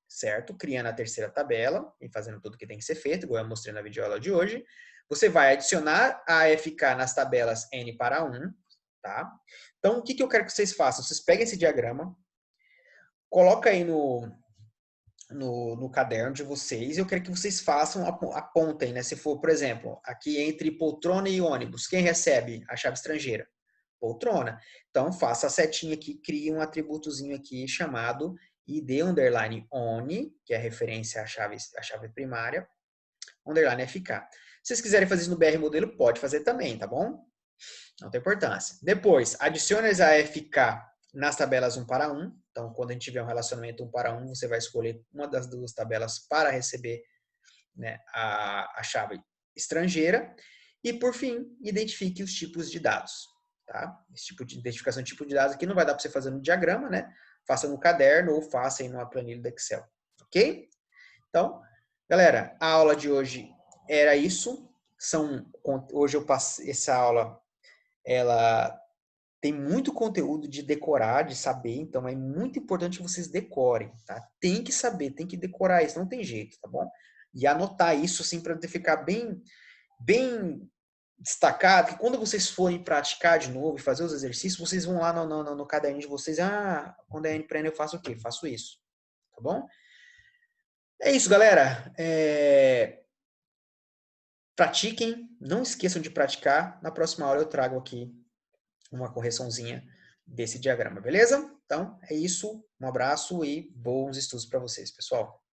certo? Criando a terceira tabela e fazendo tudo que tem que ser feito, igual eu mostrei na videoaula de hoje. Você vai adicionar a AFK nas tabelas N para 1, tá? Então, o que eu quero que vocês façam? Vocês peguem esse diagrama, coloca aí no caderno de vocês, e eu quero que vocês façam, apontem, né? Se for, por exemplo, aqui entre poltrona e ônibus, quem recebe a chave estrangeira? Poltrona. Então, faça a setinha aqui, crie um atributozinho aqui chamado ID underline ONI, que é a referência à chave primária, underline FK. Se vocês quiserem fazer isso no BR Modelo, pode fazer também, tá bom? Não tem importância. Depois, adicione as AFK nas tabelas 1 para 1. Então, quando a gente tiver um relacionamento 1 para 1, você vai escolher uma das duas tabelas para receber, né, a chave estrangeira. E, por fim, identifique os tipos de dados. Tá? Esse tipo de identificação de tipo de dados aqui não vai dar para você fazer no diagrama, né? Faça no caderno ou faça aí numa planilha do Excel. Ok? Então, galera, a aula de hoje era isso. Hoje eu passei essa aula, ela tem muito conteúdo de decorar, de saber, então é muito importante que vocês decorem, tá? Tem que saber, tem que decorar isso, não tem jeito, tá bom? E anotar isso, assim, para ficar bem destacado, que quando vocês forem praticar de novo e fazer os exercícios, vocês vão lá no caderninho de vocês, quando é N para N eu faço o quê? Faço isso, tá bom? É isso, galera. Pratiquem, não esqueçam de praticar. Na próxima aula eu trago aqui uma correçãozinha desse diagrama, beleza? Então, é isso. Um abraço e bons estudos para vocês, pessoal.